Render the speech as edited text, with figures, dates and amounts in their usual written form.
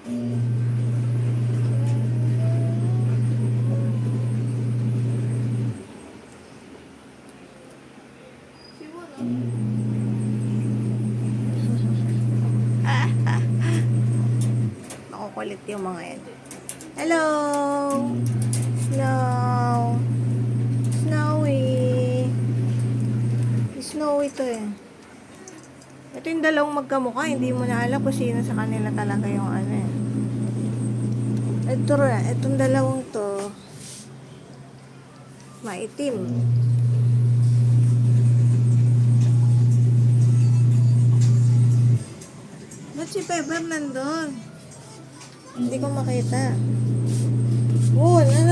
Makukulit yung mga yan. Hello! Snow! Snowy! Snowy to eh. Ito yung dalawang magkamukha. Hindi mo na alam kung sino sa kanila talaga yung ano eh. Itong dalawang to maitim. Ba't si Pepper nandun? Hindi ko makita. Oh, ano?